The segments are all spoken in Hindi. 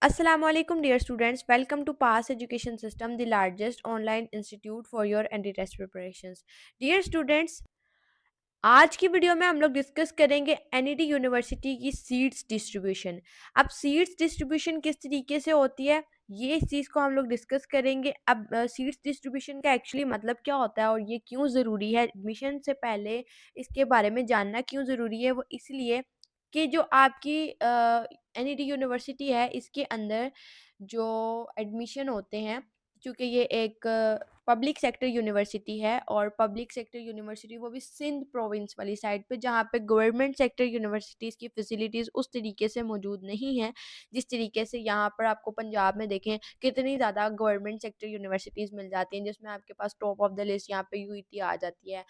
Assalamu alaikum dear students, welcome to PAS Education System, the largest online institute for your anti-test preparations. Dear students, आज की वीडियो में हम लोग डिस्कस करेंगे एनईटी यूनिवर्सिटी की सीट्स डिस्ट्रीब्यूशन। अब सीट्स डिस्ट्रीब्यूशन किस तरीके से होती है, ये इस चीज़ को हम लोग डिस्कस करेंगे। अब सीट्स डिस्ट्रीब्यूशन का एक्चुअली मतलब क्या होता है और ये क्यों ज़रूरी है, एडमिशन से पहले इसके बारे में जानना क्यों ज़रूरी है, वो इसलिए कि जो आपकी एनईटी यूनिवर्सिटी है इसके अंदर जो एडमिशन होते हैं, चूँकि ये एक पब्लिक सेक्टर यूनिवर्सिटी है और पब्लिक सेक्टर यूनिवर्सिटी वो भी सिंध प्रोविंस वाली साइड पे, जहाँ पे गवर्नमेंट सेक्टर यूनिवर्सिटीज़ की फैसिलिटीज़ उस तरीके से मौजूद नहीं है जिस तरीके से यहाँ पर आपको पंजाब में देखें कितनी ज़्यादा गवर्नमेंट सेक्टर यूनिवर्सिटीज़ मिल जाती हैं, जिसमें आपके पास टॉप ऑफ द लिस्ट यहाँ पे यूईटी आ जाती है।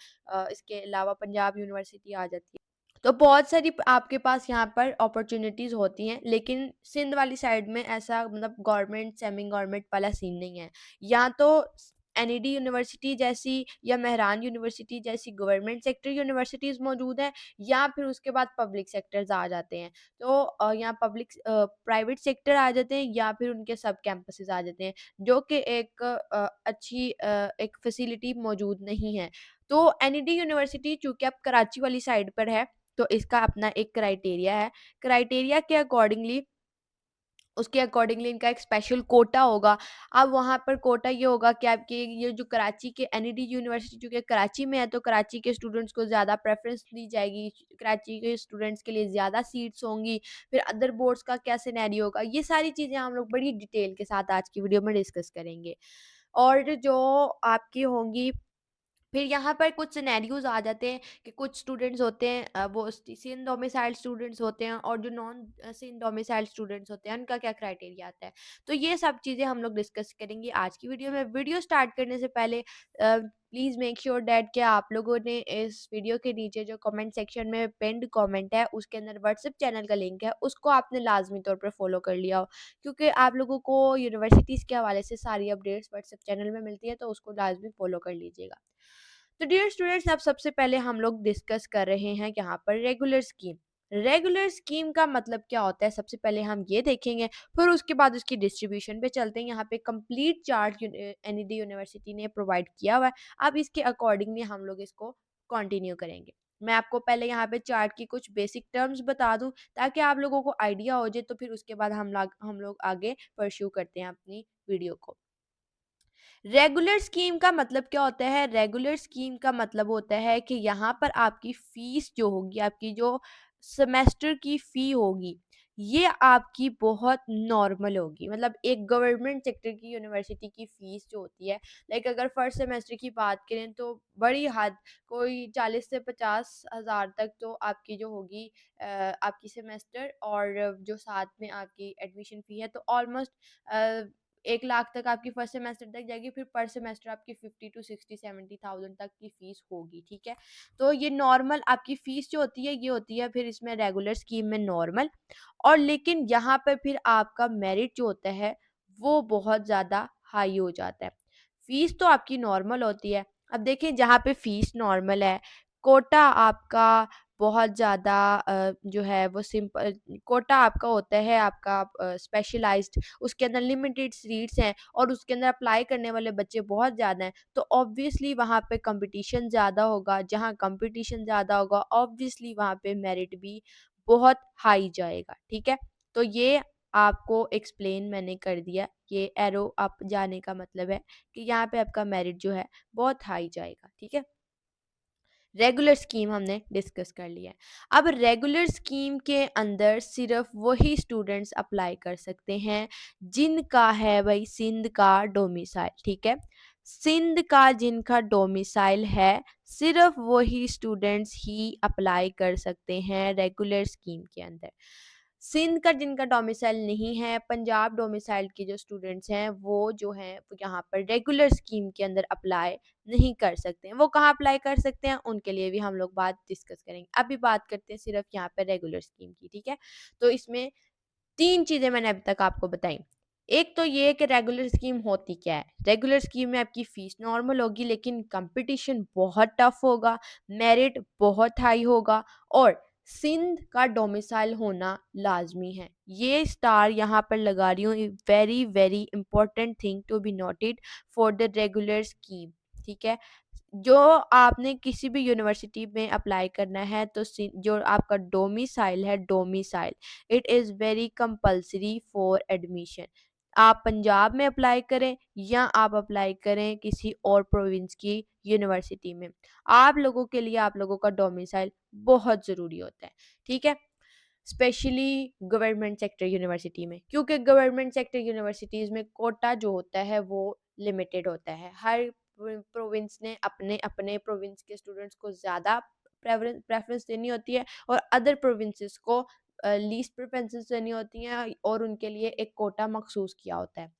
इसके अलावा पंजाब यूनिवर्सिटी आ जाती है। तो बहुत सारी आपके पास यहाँ पर अपॉर्चुनिटीज़ होती हैं, लेकिन सिंध वाली साइड में ऐसा मतलब गवर्नमेंट सेमी गवर्नमेंट वाला सीन नहीं है। या तो एनईडी यूनिवर्सिटी जैसी या मेहरान यूनिवर्सिटी जैसी गवर्नमेंट सेक्टर यूनिवर्सिटीज़ मौजूद हैं, या फिर उसके बाद पब्लिक सेक्टर्स आ जाते हैं। तो यहाँ प्राइवेट सेक्टर आ जाते हैं या फिर उनके सब कैंपसेस आ जाते हैं, जो कि एक अच्छी एक फैसिलिटी मौजूद नहीं है। तो एनईडी यूनिवर्सिटी चूँकि अब कराची वाली साइड पर है, तो इसका अपना एक क्राइटेरिया है। क्राइटेरिया के अकॉर्डिंगली उसके अकॉर्डिंगली इनका एक स्पेशल कोटा होगा। अब वहाँ पर कोटा ये होगा कि आपके ये जो कराची के एनईडी यूनिवर्सिटी चूँकि कराची में है, तो कराची के स्टूडेंट्स को ज़्यादा प्रेफ़रेंस दी जाएगी। कराची के स्टूडेंट्स के लिए ज़्यादा सीट्स होंगी। फिर अदर बोर्ड्स का क्या सिनेरियो होगा, ये सारी चीज़ें हम लोग बड़ी डिटेल के साथ आज की वीडियो में डिस्कस करेंगे। और जो आपकी होंगी, फिर यहाँ पर कुछ सिनेरियोज़ आ जाते हैं कि कुछ स्टूडेंट्स होते हैं, वो सिंध डोमिसाइल्ड स्टूडेंट्स होते हैं, और जो नॉन सिंध डोमिसाइल्ड स्टूडेंट्स होते हैं उनका क्या क्राइटेरिया आता है। तो ये सब चीज़ें हम लोग डिस्कस करेंगे आज की वीडियो में। वीडियो स्टार्ट करने से पहले प्लीज़ मेक श्योर डैट कि आप लोगों ने इस वीडियो के नीचे जो कमेंट सेक्शन में पिन्ड कमेंट है उसके अंदर व्हाट्सएप चैनल का लिंक है, उसको आपने लाजमी तौर पर फॉलो कर लिया हो, क्योंकि आप लोगों को यूनिवर्सिटीज़ के हवाले से सारी अपडेट्स व्हाट्सएप चैनल में मिलती है, तो उसको लाजमी फॉलो कर लीजिएगा। तो डियर स्टूडेंट्स, अब सबसे पहले हम लोग डिस्कस कर रहे हैं यहाँ पर रेगुलर स्कीम। रेगुलर स्कीम का मतलब क्या होता है, सबसे पहले हम ये देखेंगे, फिर उसके बाद उसकी डिस्ट्रीब्यूशन पे चलते हैं। यहाँ पे कंप्लीट चार्ट एनईडी यूनिवर्सिटी ने प्रोवाइड किया हुआ है। अब इसके अकॉर्डिंगली हम लोग इसको कंटिन्यू करेंगे। मैं आपको पहले यहाँ पे चार्ट की कुछ बेसिक टर्म्स बता दूं ताकि आप लोगों को आइडिया हो जाए, तो फिर उसके बाद हम लोग आगे परस्यू करते हैं अपनी वीडियो को। रेगुलर स्कीम का मतलब क्या होता है? रेगुलर स्कीम का मतलब होता है कि यहाँ पर आपकी फीस जो होगी, आपकी जो सेमेस्टर की फ़ी होगी, ये आपकी बहुत नॉर्मल होगी। मतलब एक गवर्नमेंट सेक्टर की यूनिवर्सिटी की फ़ीस जो होती है, लाइक अगर फर्स्ट सेमेस्टर की बात करें तो बड़ी हद कोई 40 से 50 हज़ार तक तो आपकी जो होगी आपकी सेमेस्टर, और जो साथ में आपकी एडमिशन फ़ी है, तो ऑलमोस्ट 1 लाख तक आपकी फर्स्ट सेमेस्टर तक जाएगी। फिर पर सेमेस्टर आपकी 50 टू 60-70,000 तक की फ़ीस होगी, ठीक है? तो ये नॉर्मल आपकी फ़ीस जो होती है, ये होती है फिर इसमें रेगुलर स्कीम में नॉर्मल। और लेकिन यहाँ पर फिर आपका मेरिट जो होता है, वो बहुत ज़्यादा हाई हो जाता है। फ़ीस तो आपकी नॉर्मल होती है। अब देखिए, जहाँ पे फ़ीस नॉर्मल है, कोटा आपका बहुत ज़्यादा जो है वो सिंपल कोटा आपका होता है, आपका स्पेशलाइज़्ड, उसके अंदर लिमिटेड सीट्स हैं और उसके अंदर अप्लाई करने वाले बच्चे बहुत ज़्यादा हैं, तो ऑब्वियसली वहाँ पे कंपटीशन ज़्यादा होगा। जहाँ कंपटीशन ज़्यादा होगा, ऑब्वियसली वहाँ पे मेरिट भी बहुत हाई जाएगा, ठीक है? तो ये आपको एक्सप्लेन मैंने कर दिया। ये एरो अप जाने का मतलब है कि यहाँ पे आपका मेरिट जो है बहुत हाई जाएगा, ठीक है? रेगुलर स्कीम हमने डिस्कस कर लिया है। अब रेगुलर स्कीम के अंदर सिर्फ वही स्टूडेंट्स अप्लाई कर सकते हैं जिनका है भाई सिंध का डोमिसाइल, ठीक है? सिंध का जिनका डोमिसाइल है, सिर्फ वही स्टूडेंट्स ही अप्लाई कर सकते हैं रेगुलर स्कीम के अंदर। सिंध का जिनका डोमिसाइल नहीं है, पंजाब डोमिसाइल के जो स्टूडेंट्स हैं, वो जो हैं वो यहाँ पर रेगुलर स्कीम के अंदर अप्लाई नहीं कर सकते हैं। वो कहाँ अप्लाई कर सकते हैं, उनके लिए भी हम लोग बात डिस्कस करेंगे। अभी बात करते हैं सिर्फ यहाँ पर रेगुलर स्कीम की, ठीक है? तो इसमें 3 चीज़ें मैंने अभी तक आपको बताई। एक तो ये कि रेगुलर स्कीम होती क्या है? रेगुलर स्कीम में आपकी फ़ीस नॉर्मल होगी, लेकिन कंपटीशन बहुत टफ होगा, मेरिट बहुत हाई होगा, और सिंध का डोमिसाइल होना लाजमी है। ये स्टार यहाँ पर लगा रही हूँ, very very important thing to be noted for the regular scheme. ठीक है, जो आपने किसी भी यूनिवर्सिटी में अप्लाई करना है तो जो आपका डोमिसाइल है, domicile it is very compulsory for admission. आप पंजाब में अप्लाई करें या आप अप्लाई करें किसी और प्रोविंस की यूनिवर्सिटी में, आप लोगों के लिए आप लोगों का डोमिसाइल बहुत ज़रूरी होता है। ठीक है, स्पेशली गवर्नमेंट सेक्टर यूनिवर्सिटी में, क्योंकि गवर्नमेंट सेक्टर यूनिवर्सिटीज़ में कोटा जो होता है वो लिमिटेड होता है। हर प्रोविंस ने अपने अपने प्रोविंस के स्टूडेंट्स को ज़्यादा प्रेफरेंस देनी होती है और अदर प्रोविंसेस को लीस्ट प्रेफरेंसेस देनी होती हैं और उनके लिए एक कोटा मखसूस किया होता है।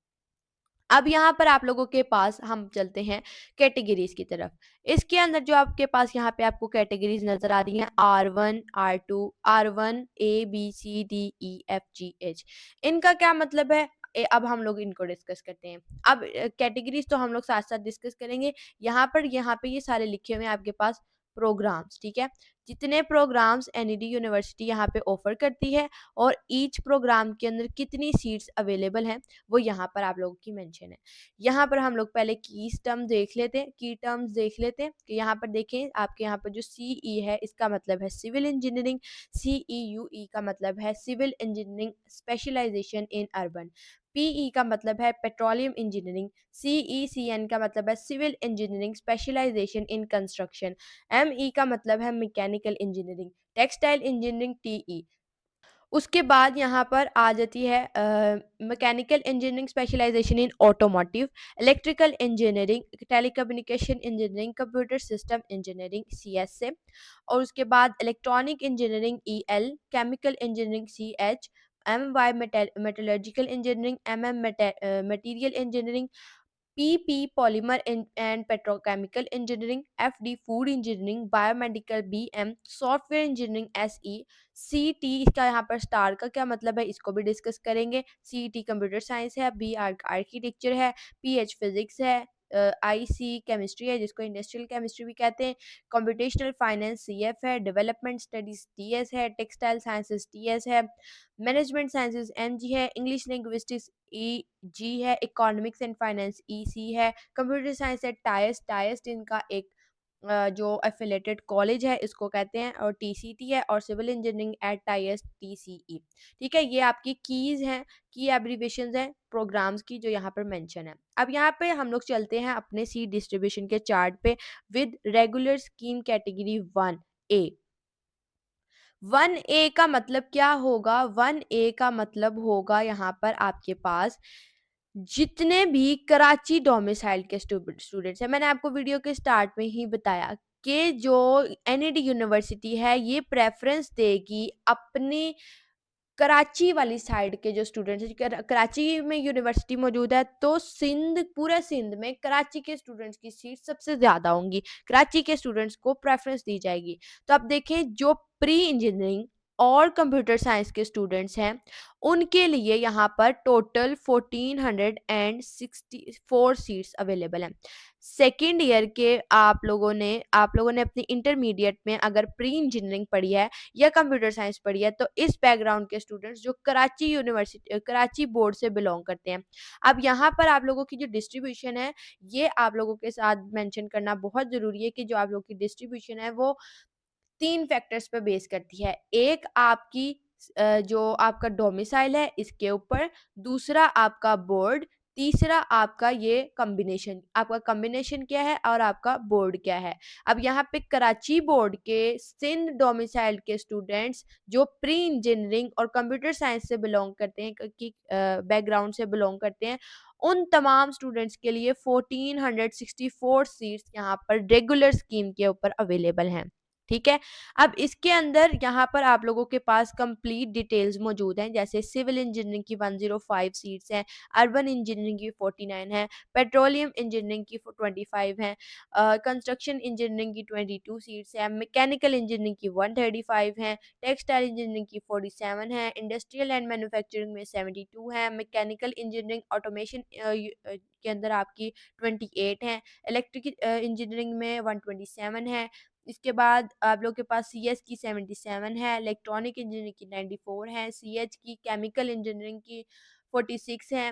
अब यहाँ पर आप लोगों के पास हम चलते हैं कैटेगरीज की तरफ। इसके अंदर जो आपके पास यहाँ पे आपको कैटेगरीज नजर आ रही हैं, R1 R2 R1 ABCDEFGH। इनका क्या मतलब है, अब हम लोग इनको डिस्कस करते हैं। अब कैटेगरीज तो हम लोग साथ साथ डिस्कस करेंगे। यहाँ पे ये सारे लिखे हुए हैं आपके पास प्रोग्राम्स। ठीक है, जितने प्रोग्राम्स एनईडी यूनिवर्सिटी यहाँ पे ऑफर करती है और ईच प्रोग्राम के अंदर कितनी सीट्स अवेलेबल हैं वो यहाँ पर आप लोगों की मेंशन है। यहाँ पर हम लोग पहले की टर्म्स देख लेते हैं कि यहाँ पर देखें आपके यहाँ पर जो CE है इसका मतलब है सिविल इंजीनियरिंग, CEUE का मतलब है civil engineering specialization in urban, PE का मतलब है पेट्रोलियम इंजीनियरिंग, CECN का मतलब है civil engineering specialization in construction, ME का मतलब है mechanical engineering, textile engineering TE। उसके बाद यहाँ पर आ जाती है mechanical engineering specialization in automotive, electrical engineering, telecommunication engineering, computer system engineering CS से, और उसके बाद electronic engineering EL, chemical engineering CH, MY metallurgical engineering, MM material engineering, PP polymer and petrochemical engineering, FD food engineering, biomedical BM, software engineering SE, CT इसका यहाँ पर स्टार का क्या मतलब है इसको भी डिस्कस करेंगे। CT कंप्यूटर साइंस है, B आर्किटेक्चर है, PH फिजिक्स है, IC केमिस्ट्री है जिसको इंडस्ट्रियल केमिस्ट्री भी कहते हैं, कंप्यूटेशनल फाइनेंस CF है, डेवलपमेंट स्टडीज TS है, टेक्सटाइल साइंसेस TS है, मैनेजमेंट साइंसेस MG है, इंग्लिश लिंग्विस्टिक्स EG है, इकोनॉमिक्स एंड फाइनेंस EC है, कंप्यूटर साइंस है टाइस्ट इनका एक जो एफिलेटेड कॉलेज है इसको कहते हैं, और TCT है, और सिविल इंजीनियरिंग एट टाइस्ट TCE। ठीक है, ये आपकी कीज हैं, की एब्रीवेशंस हैं प्रोग्राम्स की जो यहाँ पर मेंशन है। अब यहाँ पे हम लोग चलते हैं अपने सीट डिस्ट्रीब्यूशन के चार्ट पे with regular scheme category 1A। 1A का मतलब क्या होगा, 1A का मतलब होगा यहाँ पर आपके पास जितने भी कराची डोमिसाइल के स्टूडेंट्स हैं। मैंने आपको वीडियो के स्टार्ट में ही बताया कि जो NED यूनिवर्सिटी है ये प्रेफरेंस देगी अपने कराची वाली साइड के जो स्टूडेंट्स हैं। कराची में यूनिवर्सिटी मौजूद है तो पूरे सिंध में कराची के स्टूडेंट्स की सीट सबसे ज़्यादा होंगी, कराची के स्टूडेंट्स को प्रेफरेंस दी जाएगी। तो अब देखें जो प्री इंजीनियरिंग और कंप्यूटर साइंस के स्टूडेंट्स हैं उनके लिए यहाँ पर टोटल 1464 सीट्स अवेलेबल हैं। सेकेंड ईयर के आप लोगों ने अपनी इंटरमीडिएट में अगर प्री इंजीनियरिंग पढ़ी है या कंप्यूटर साइंस पढ़ी है तो इस बैकग्राउंड के स्टूडेंट्स जो कराची बोर्ड से बिलोंग करते हैं। अब यहाँ पर आप लोगों की जो डिस्ट्रीब्यूशन है ये आप लोगों के साथ मेंशन करना बहुत ज़रूरी है कि जो आप लोगों की डिस्ट्रीब्यूशन है वो 3 फैक्टर्स पे बेस करती है। एक आपकी जो आपका डोमिसाइल है इसके ऊपर, दूसरा आपका बोर्ड, तीसरा आपका ये कॉम्बिनेशन, आपका कॉम्बिनेशन क्या है और आपका बोर्ड क्या है। अब यहाँ पे कराची बोर्ड के सिंध डोमिसाइल के स्टूडेंट्स जो प्री इंजीनियरिंग और कंप्यूटर साइंस से बिलोंग करते हैं कि बैकग्राउंड से बिलोंग करते हैं उन तमाम स्टूडेंट्स के लिए 1464 सीट्स यहाँ पर रेगुलर स्कीम के ऊपर अवेलेबल हैं। ठीक है, अब इसके अंदर यहाँ पर आप लोगों के पास कंप्लीट डिटेल्स मौजूद हैं, जैसे सिविल इंजीनियरिंग की 105 सीट्स हैं, अर्बन इंजीनियरिंग की 49 है, पेट्रोलियम इंजीनियरिंग की 25 हैं, कंस्ट्रक्शन इंजीनियरिंग की 22 सीट्स हैं, मैकेनिकल इंजीनियरिंग की 135 हैं, टेक्सटाइल इंजीनियरिंग की 47 है, इंडस्ट्रियल एंड मैन्युफैक्चरिंग में 72 हैं, मैकेनिकल इंजीनियरिंग ऑटोमेशन के अंदर आपकी 28 हैं, इलेक्ट्रिक इंजीनियरिंग में 127 है, इसके बाद आप लोग के पास CS की 77 है, इलेक्ट्रॉनिक इंजीनियरिंग की 94 है, CH की केमिकल इंजीनियरिंग की 46 है।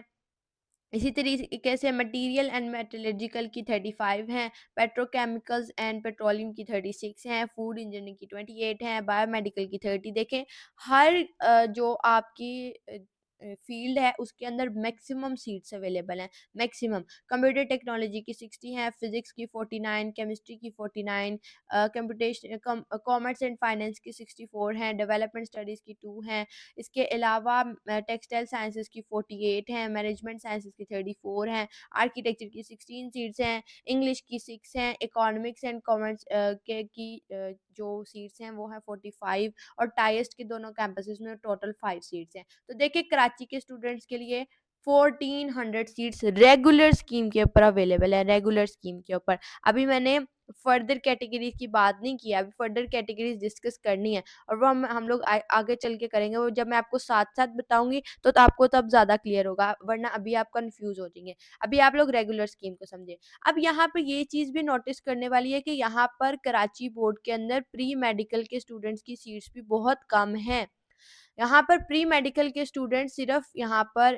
इसी तरीके से मटेरियल एंड मेटलर्जिकल की 35 हैं, पेट्रोकेमिकल्स एंड पेट्रोलियम की 36 हैं, फूड इंजीनियरिंग की 28 हैं, बायोमेडिकल की 30। देखें हर जो आपकी फील्ड है उसके अंदर मैक्सिमम सीट्स अवेलेबल हैं, मैक्सिमम। कंप्यूटर टेक्नोलॉजी की 60 हैं, फिजिक्स की 49, केमिस्ट्री की 49, कंप्यूटेशन कॉमर्स एंड फाइनेंस की 64 हैं, डेवलपमेंट स्टडीज़ की 2 हैं। इसके अलावा टेक्सटाइल साइंसेज की 48 हैं, मैनेजमेंट साइंसेज की 34 हैं, आर्किटेक्चर की 16 सीट्स हैं, इंग्लिश की 6 हैं, इकोनॉमिक्स एंड कॉमर्स के की जो सीट्स हैं वो हैं 45, और टाइस्ट के दोनों कैंपसेस में टोटल 5 सीट्स हैं। तो देखिए कराची के स्टूडेंट्स के लिए 1400 सीट्स रेगुलर स्कीम के ऊपर अवेलेबल है, रेगुलर स्कीम के ऊपर। अभी मैंने फर्दर कैटेगरीज की बात नहीं की, अभी फर्दर कैटेगरीज डिस्कस करनी है, और वो हम लोग आगे चल के करेंगे। वो जब मैं आपको साथ साथ बताऊंगी तो आपको तब ज़्यादा क्लियर होगा, वरना अभी आप कंफ्यूज हो जाएंगे। अभी आप लोग रेगुलर स्कीम को समझे। अब यहाँ पर ये चीज़ भी नोटिस करने वाली है कि यहाँ पर कराची बोर्ड के अंदर प्री मेडिकल के स्टूडेंट्स की सीट्स भी बहुत कम हैं। यहाँ पर प्री मेडिकल के स्टूडेंट सिर्फ यहाँ पर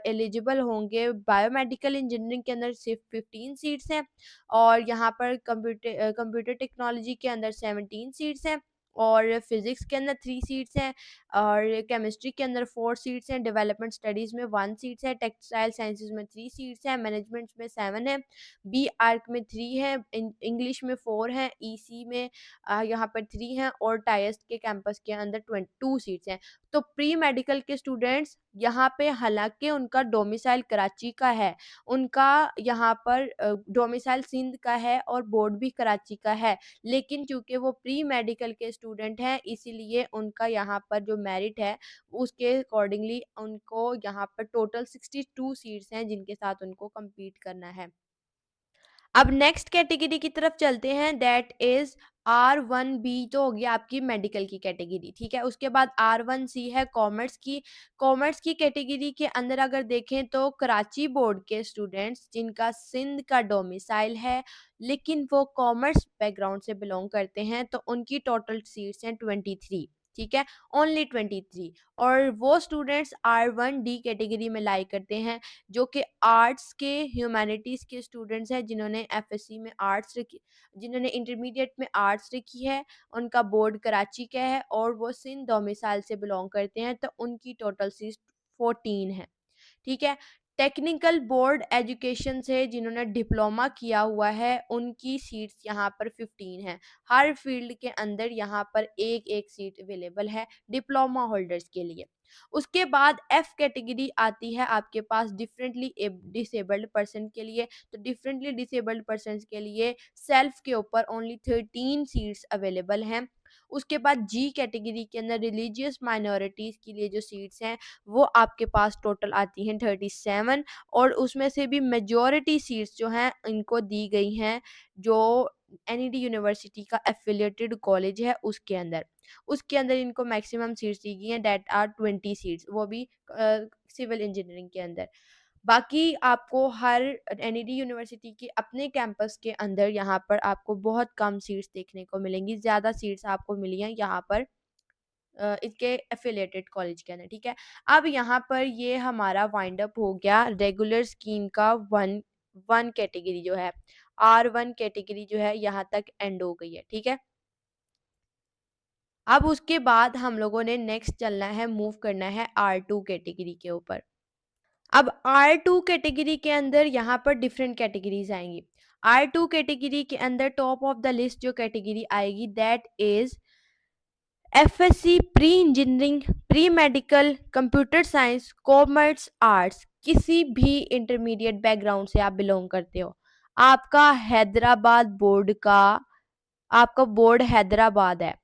एलिजिबल होंगे, बायोमेडिकल इंजीनियरिंग के अंदर सिर्फ 15 सीट्स हैं, और यहाँ पर कंप्यूटर टेक्नोलॉजी के अंदर 17 सीट्स हैं, और फिजिक्स के अंदर 3 सीट्स हैं, और केमिस्ट्री के अंदर 4 सीट्स हैं, डेवलपमेंट स्टडीज़ में 1 सीट्स है, टेक्सटाइल साइंसेज में 3 सीट्स हैं, मैनेजमेंट में 7 है, बी आर्क में 3 है, इंग्लिश में 4 हैं, ईसी में यहाँ पर 3 हैं, और टाइस्ट के कैंपस के अंदर 22 सीट्स हैं। तो प्री मेडिकल के स्टूडेंट्स यहाँ पे हालांकि उनका डोमिसाइल कराची का है, उनका यहाँ पर डोमिसाइल सिंध का है और बोर्ड भी कराची का है, लेकिन चूंकि वो प्री मेडिकल के स्टूडेंट हैं इसीलिए उनका यहाँ पर जो मेरिट है उसके अकॉर्डिंगली उनको यहाँ पर टोटल 62 सीट्स हैं जिनके साथ उनको compete करना है। अब नेक्स्ट कैटेगरी की तरफ चलते हैं, दैट इज R1B। तो हो गया आपकी मेडिकल की कैटेगरी, ठीक है। उसके बाद R1C है कॉमर्स की। कॉमर्स की कैटेगरी के अंदर अगर देखें तो कराची बोर्ड के स्टूडेंट्स जिनका सिंध का डोमिसाइल है लेकिन वो कॉमर्स बैकग्राउंड से बिलोंग करते हैं तो उनकी टोटल सीट्स हैं 23, ठीक है, ओनली 23। और वो स्टूडेंट्स R1D कैटेगरी में लाई करते हैं जो कि आर्ट्स के ह्यूमैनिटीज़ के स्टूडेंट्स हैं जिन्होंने एफएससी में आर्ट्स रखी, जिन्होंने इंटरमीडिएट में आर्ट्स रखी है, उनका बोर्ड कराची का है और वो सिंध डोमिसाइल से बिलोंग करते हैं तो उनकी टोटल सीट 14 है, ठीक है। टेक्निकल बोर्ड एजुकेशन से जिन्होंने डिप्लोमा किया हुआ है उनकी सीट्स यहाँ पर 15 हैं। हर फील्ड के अंदर यहाँ पर एक एक सीट अवेलेबल है डिप्लोमा होल्डर्स के लिए। उसके बाद एफ कैटेगरी आती है आपके पास डिफरेंटली डिसेबल्ड पर्सन के लिए। तो डिफरेंटली डिसेबल्ड पर्सन के लिए सेल्फ के ऊपर ओनली 13 सीट्स अवेलेबल हैं। उसके बाद जी कैटेगरी के अंदर रिलीजियस माइनॉरिटीज़ के लिए जो सीट्स हैं वो आपके पास टोटल आती हैं 37, और उसमें से भी मेजॉरिटी सीट्स जो हैं इनको दी गई हैं जो एनईडी यूनिवर्सिटी का एफिलिएटेड कॉलेज है उसके अंदर इनको मैक्सिमम सीट्स दी गई हैं, दैट आर 20 सीट्स, वो भी सिविल इंजीनियरिंग के अंदर। बाकी आपको हर एनईडी यूनिवर्सिटी के अपने कैंपस के अंदर यहाँ पर आपको बहुत कम सीट्स देखने को मिलेंगी, ज़्यादा सीट्स आपको मिली हैं यहाँ पर इसके एफिलिएटेड कॉलेज के अंदर, ठीक है। अब यहाँ पर ये हमारा वाइंड अप हो गया रेगुलर स्कीम का वन वन कैटेगरी जो है, R1 कैटेगरी जो है यहाँ तक एंड हो गई है, ठीक है। अब उसके बाद हम लोगों ने नेक्स्ट चलना है, मूव करना है R2 कैटेगरी के ऊपर। अब R2 कैटेगरी के अंदर यहाँ पर डिफरेंट कैटेगरीज आएंगी। R2 कैटेगरी के अंदर टॉप ऑफ द लिस्ट जो कैटेगरी आएगी that is FSc pre engineering, pre medical, computer science, commerce, arts, किसी भी इंटरमीडिएट बैकग्राउंड से आप बिलोंग करते हो, आपका हैदराबाद बोर्ड का, आपका बोर्ड हैदराबाद है,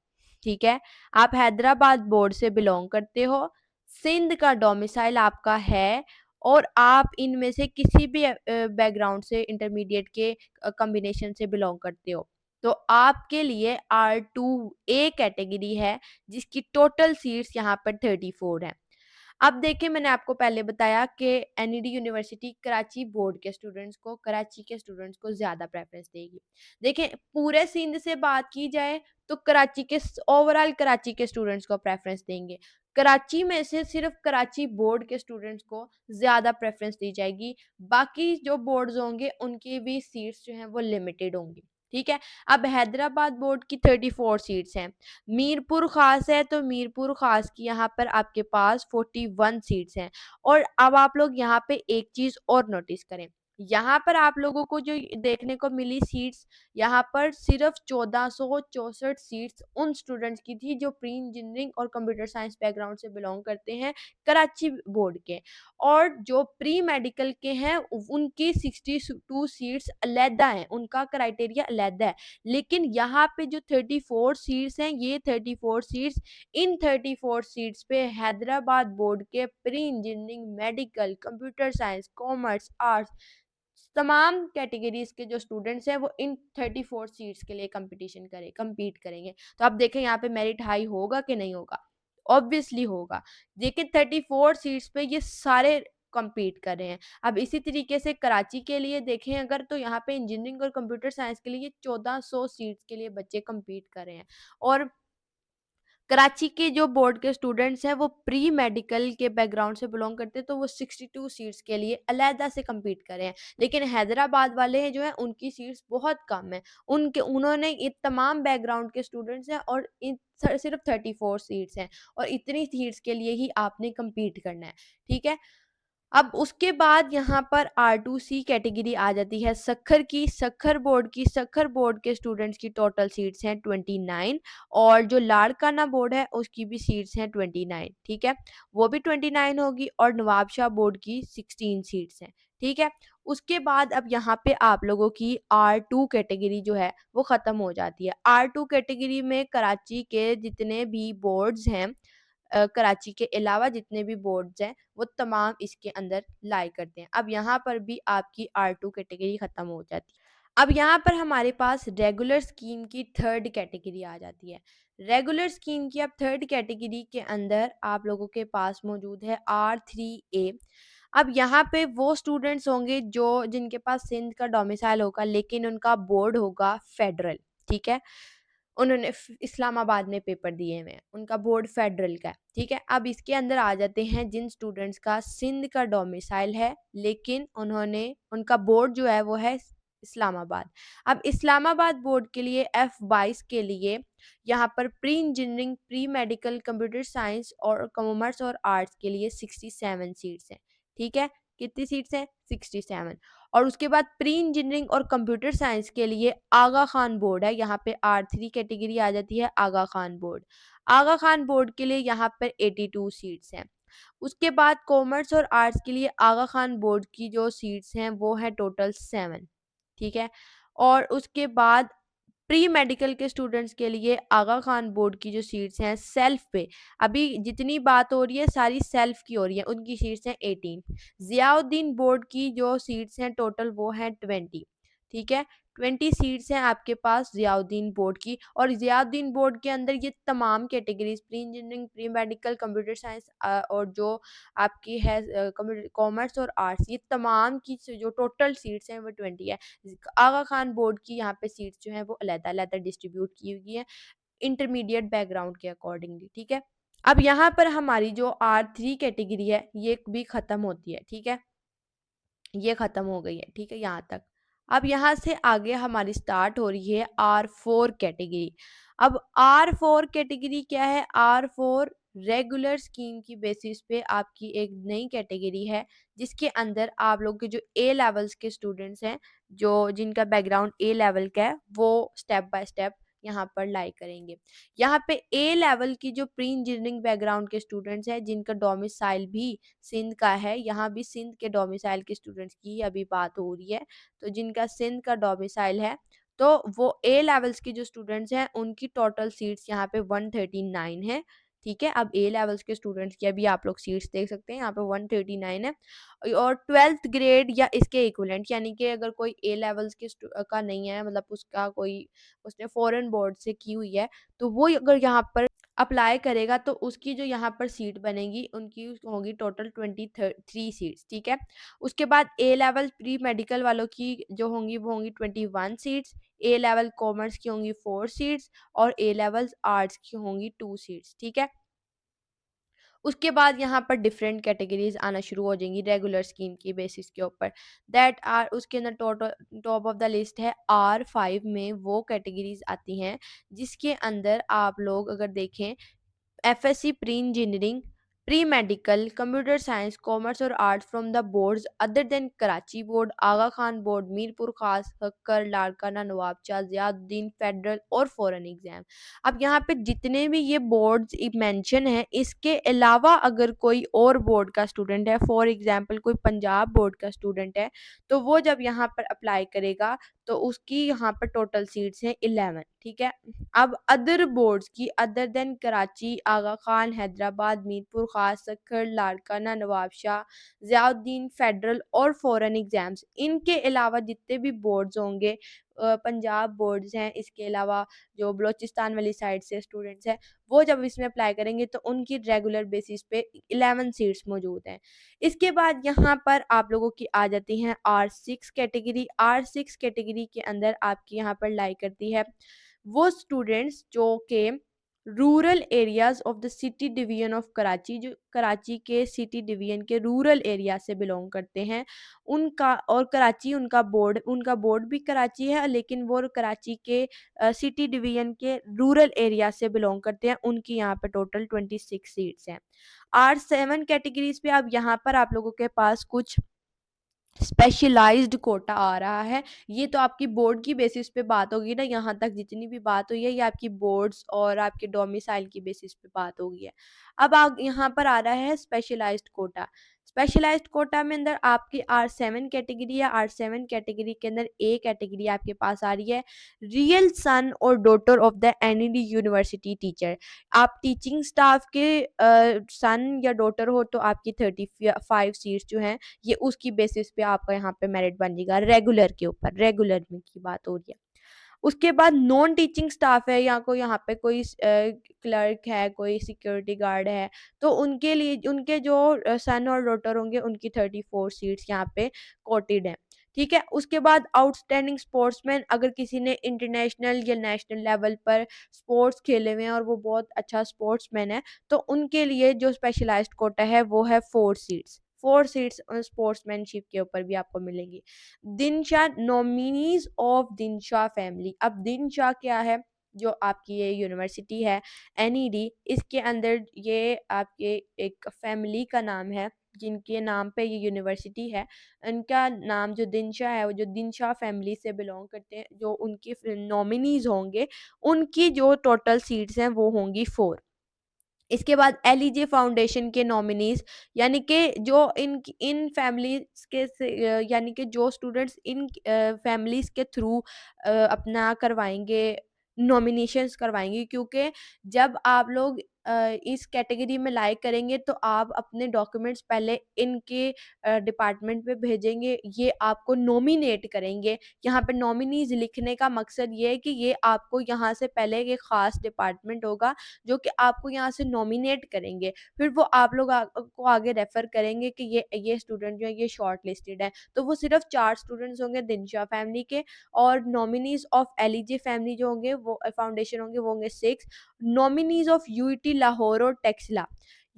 ठीक है, आप हैदराबाद बोर्ड से बिलोंग करते हो, सिंध का डोमिसाइल आपका है, और आप इनमें से किसी भी बैकग्राउंड से इंटरमीडिएट के कॉम्बिनेशन से बिलोंग करते हो तो आपके लिए R2A कैटेगरी है जिसकी टोटल सीट्स यहाँ पर 34 है। अब देखिए मैंने आपको पहले बताया कि एनईडी यूनिवर्सिटी कराची बोर्ड के स्टूडेंट्स को, कराची के स्टूडेंट्स को ज़्यादा प्रेफ़रेंस देगी। देखिए पूरे सिंध से बात की जाए तो कराची के ओवरऑल कराची के स्टूडेंट्स को प्रेफ़रेंस देंगे। कराची में से सिर्फ़ कराची बोर्ड के स्टूडेंट्स को ज़्यादा प्रेफ़रेंस दी जाएगी। बाकी जो बोर्ड्स होंगे उनकी भी सीट्स जो हैं वो लिमिटेड होंगी। ठीक है? अब हैदराबाद बोर्ड की 34 सीट्स हैं। मीरपुर ख़ास है तो मीरपुर ख़ास की यहाँ पर आपके पास 41 सीट्स हैं। और अब आप लोग यहाँ पे एक चीज़ और नोटिस करें, यहाँ पर आप लोगों को जो देखने को मिली सीट्स, यहाँ पर सिर्फ 1464 सीट्स उन स्टूडेंट्स की थी जो प्री इंजीनियरिंग और कंप्यूटर साइंस बैकग्राउंड से बिलोंग करते हैं कराची बोर्ड के, और जो प्री मेडिकल के हैं उनकी 62 सीट्स अलहदा हैं, उनका क्राइटेरिया अलहदा है। लेकिन यहाँ पे जो 34 सीट्स हैं, ये 34 सीट्स, इन 34 सीट्स पे हैदराबाद बोर्ड के pre engineering, medical, computer science, commerce, arts तमाम कैटेगरीज के जो स्टूडेंट्स हैं वो इन 34 सीट्स के लिए compete करेंगे। तो अब देखें यहाँ पे मेरिट हाई होगा कि नहीं होगा? ऑब्वियसली होगा। देखिए 34 सीट्स पे ये सारे compete कर रहे हैं। अब इसी तरीके से कराची के लिए देखें अगर, तो यहाँ पे इंजीनियरिंग और कंप्यूटर साइंस के लिए 1400 सीट्स के लिए बच्चे compete कर रहे हैं। और कराची के जो बोर्ड के स्टूडेंट्स हैं वो प्री मेडिकल के बैकग्राउंड से बिलोंग करते हैं, तो वो 62 सीट्स के लिए अलहदा से compete कर रहे हैं। लेकिन हैदराबाद वाले हैं जो हैं उनकी सीट्स बहुत कम है, उन्होंने ये तमाम बैकग्राउंड के स्टूडेंट्स हैं और सिर्फ 34 सीट्स हैं, और इतनी सीट्स के लिए ही आपने compete करना है। ठीक है? अब उसके बाद यहाँ पर R2C कैटेगरी आ जाती है सक्खर की। सक्खर बोर्ड के स्टूडेंट्स की टोटल सीट्स हैं 29, और जो लाड़काना बोर्ड है उसकी भी सीट्स हैं 29। ठीक है, वो भी 29 होगी, और नवाबशाह बोर्ड की 16 सीट्स हैं। ठीक है, उसके बाद अब यहाँ पे आप लोगों की R2 कैटेगरी जो है वो ख़त्म हो जाती है। R2 कैटेगरी में कराची के जितने भी बोर्ड्स हैं, कराची के अलावा जितने भी बोर्ड्स हैं वो तमाम इसके अंदर लाई करते हैं। अब यहाँ पर भी आपकी R2 कैटेगरी ख़त्म हो जाती है। अब यहाँ पर हमारे पास रेगुलर स्कीम की थर्ड कैटेगरी आ जाती है। रेगुलर स्कीम की अब थर्ड कैटेगरी के अंदर आप लोगों के पास मौजूद है R3A। अब यहाँ पे वो स्टूडेंट्स होंगे जो जिनके पास सिंध का डोमिसाइल होगा, लेकिन उनका बोर्ड होगा फेडरल। ठीक है, उन्होंने इस्लामाबाद में पेपर दिए हुए हैं, उनका बोर्ड फेडरल का है। ठीक है, अब इसके अंदर आ जाते हैं जिन स्टूडेंट्स का सिंध का डोमिसाइल है, लेकिन उनका बोर्ड जो है वो है इस्लामाबाद। अब इस्लामाबाद बोर्ड के लिए F22 के लिए यहाँ पर pre engineering, pre medical, computer science और कॉमर्स और आर्ट्स के लिए 67 सीट्स हैं। ठीक है, कितनी सीट्स हैं? 67। और उसके बाद प्री इंजीनियरिंग और कंप्यूटर साइंस के लिए आगा खान बोर्ड है, यहाँ पे R3 कैटेगरी आ जाती है आगा खान बोर्ड। आगा खान बोर्ड के लिए यहाँ पर 82 सीट्स हैं। उसके बाद कॉमर्स और आर्ट्स के लिए आगा खान बोर्ड की जो सीट्स हैं वो है टोटल 7। ठीक है, और उसके बाद प्री मेडिकल के स्टूडेंट्स के लिए आगा खान बोर्ड की जो सीट्स हैं सेल्फ पे, अभी जितनी बात हो रही है सारी सेल्फ की हो रही है, उनकी सीट्स हैं 18। ज़ियाउद्दीन बोर्ड की जो सीट्स हैं टोटल वो हैं 20। ठीक है, 20 सीट्स हैं आपके पास ज़ियाउद्दीन बोर्ड की, और ज़ियाउद्दीन बोर्ड के अंदर ये तमाम categories pre engineering, pre medical, computer science और जो आपकी है कॉमर्स और आर्ट्स, ये तमाम की जो टोटल सीट्स हैं वो 20 है। आगा खान बोर्ड की यहाँ पे सीट्स जो हैं वो अलग-अलग डिस्ट्रीब्यूट की हुई है इंटरमीडिएट बैकग्राउंड के अकॉर्डिंगली। ठीक है, अब यहाँ पर हमारी जो R3 कैटेगरी है ये भी ख़त्म होती है। ठीक है, ये ख़त्म हो गई है। ठीक है, यहाँ तक। अब यहाँ से आगे हमारी स्टार्ट हो रही है R4 कैटेगरी। अब R4 कैटेगरी क्या है? R4 रेगुलर स्कीम की बेसिस पे आपकी एक नई कैटेगरी है, जिसके अंदर आप लोग के जो ए लेवल्स के स्टूडेंट्स हैं, जो जिनका बैकग्राउंड ए लेवल का है, वो स्टेप बाय स्टेप यहाँ पर लाई करेंगे। यहाँ पे ए लेवल की जो प्री इंजीनियरिंग बैकग्राउंड के स्टूडेंट्स हैं, जिनका डोमिसाइल भी सिंध का है, यहाँ भी सिंध के डोमिसाइल के स्टूडेंट्स की अभी बात हो रही है, तो जिनका सिंध का डोमिसाइल है, तो वो ए लेवल्स के जो स्टूडेंट्स हैं उनकी टोटल सीट्स यहाँ पे 139 है। ठीक है, अब ए लेवल्स के स्टूडेंट्स की अभी आप लोग सीट्स देख सकते हैं, यहाँ पे 139 है। और 12th ग्रेड या इसके इक्विवेलेंट, यानी कि अगर कोई ए लेवल्स के का नहीं है, मतलब उसका कोई उसने फॉरेन बोर्ड से की हुई है, तो वो अगर यहाँ पर अप्लाई करेगा तो उसकी जो यहाँ पर सीट बनेगी उनकी होगी टोटल 23 सीट्स, ठीक है। उसके बाद ए लेवल प्री मेडिकल वालों की जो होंगी वो होंगी 21 सीट्स, ए लेवल कॉमर्स की होंगी 4 सीट्स और ए लेवल आर्ट्स की होंगी 2 सीट्स, ठीक है। उसके बाद यहाँ पर डिफरेंट कैटेगरीज आना शुरू हो जाएंगी रेगुलर स्कीम की बेसिस के ऊपर। दैट आर उसके अंदर टॉप ऑफ द लिस्ट है R5 में वो कैटेगरीज आती हैं जिसके अंदर आप लोग अगर देखें FSC pre engineering, pre medical, computer science, commerce और arts from the boards other than Karachi board, Aga Khan board, Mirpur Khas, Khakkar, Larkana, Nawabshah, Ziauddin, federal और फॉरेन एग्जाम। अब यहाँ पे जितने भी ये बोर्ड्स मेंशन है इसके अलावा अगर कोई और बोर्ड का स्टूडेंट है, फॉर एग्जाम्पल कोई पंजाब बोर्ड का स्टूडेंट है, तो वो जब यहाँ पर अप्लाई करेगा तो उसकी यहाँ पर टोटल सीट्स हैं 11, ठीक है। अब अदर बोर्ड्स की अदर देन कराची, आगा खान, हैदराबाद, मीरपुर खास, सक्खर, लाड़काना, नवाबशाह, जियाउद्दीन, फेडरल और फॉरेन एग्जाम्स, इनके अलावा जितने भी बोर्ड्स होंगे, पंजाब बोर्ड्स हैं, इसके अलावा जो बलोचिस्तान वाली साइड से स्टूडेंट्स हैं, वो जब इसमें अप्लाई करेंगे तो उनकी रेगुलर बेसिस पे 11 सीट्स मौजूद हैं। इसके बाद यहाँ पर आप लोगों की आ जाती हैं R6 कैटेगरी। R6 कैटेगरी के अंदर आपकी यहाँ पर लाई करती है वो स्टूडेंट्स जो के rural areas of the city division of Karachi, जो कराची के सिटी डिवीजन के रूरल एरिया से बिलोंग करते हैं उनका, और कराची उनका बोर्ड भी कराची है लेकिन वो कराची के सिटी डिवीजन के रूरल एरिया से बिलोंग करते हैं, उनकी यहाँ पे टोटल 26 सीट्स हैं। R7 कैटेगरीज पे अब यहाँ पर आप लोगों के पास कुछ स्पेशलाइज्ड कोटा आ रहा है। ये तो आपकी बोर्ड की बेसिस पे बात होगी ना, यहाँ तक जितनी भी बात हुई है ये आपकी बोर्ड्स और आपके डोमिसाइल की बेसिस पे बात होगी है। अब यहाँ पर आ रहा है स्पेशलाइज्ड कोटा। स्पेशलाइज्ड कोटा में अंदर आपकी R7 कैटेगरी है। R7 कैटेगरी के अंदर ए कैटेगरी आपके पास आ रही है रियल सन और daughter of the NED university teacher. आप टीचिंग स्टाफ के सन या डॉटर हो तो आपकी 35 सीट्स जो हैं ये उसकी बेसिस पे आपका यहाँ पे मेरिट बन जाएगा रेगुलर के ऊपर, रेगुलर में की बात हो रही है। उसके बाद नॉन टीचिंग स्टाफ है या कोई यहाँ पे कोई क्लर्क है, कोई सिक्योरिटी गार्ड है, तो उनके लिए उनके जो सन और डॉटर होंगे उनकी 34 सीट्स यहाँ पे कोटेड हैं, ठीक है। उसके बाद आउटस्टैंडिंग स्पोर्ट्समैन, अगर किसी ने इंटरनेशनल या नेशनल लेवल पर स्पोर्ट्स खेले हुए हैं और वो बहुत अच्छा स्पोर्ट्समैन है तो उनके लिए जो स्पेशलाइज्ड कोटा है वो है 4 सीट्स स्पोर्ट्समैनशिप के ऊपर भी आपको मिलेंगी। Dinshaw nominees of Dinshaw family. अब दिनशा क्या है, जो आपकी ये यूनिवर्सिटी है एनईडी, इसके अंदर ये आपके एक फैमिली का नाम है जिनके नाम पे ये यूनिवर्सिटी है। इनका नाम जो दिनशा है वो जो दिनशा फैमिली से बिलोंग करते हैं, जो उनकी नॉमिनीज होंगे उनकी जो टोटल सीट्स हैं वो होंगी 4। इसके बाद एलईजे फाउंडेशन के नॉमिनीज, यानी कि जो इन फैमिलीज के यानी कि जो स्टूडेंट्स इन फैमिलीज के थ्रू अपना करवाएंगे, नॉमिनेशंस करवाएंगे, क्योंकि जब आप लोग इस कैटेगरी में लाइक करेंगे तो आप अपने डॉक्यूमेंट्स पहले इनके डिपार्टमेंट पे भेजेंगे, ये आपको नॉमिनेट करेंगे। यहाँ पे नॉमिनीज लिखने का मकसद ये है कि ये आपको यहाँ से पहले एक ख़ास डिपार्टमेंट होगा जो कि आपको यहाँ से नॉमिनेट करेंगे, फिर वो आप लोग को आगे रेफर करेंगे कि ये स्टूडेंट जो है ये शॉर्ट लिस्टेड है। तो वो सिर्फ 4 स्टूडेंट्स होंगे दिनशा फैमिली के, और नॉमिनीज ऑफ एलईजे फैमिली जो होंगे वो फाउंडेशन होंगे वो होंगे 6। नॉमिनीज ऑफ यूईटी लाहौर और टेक्सला,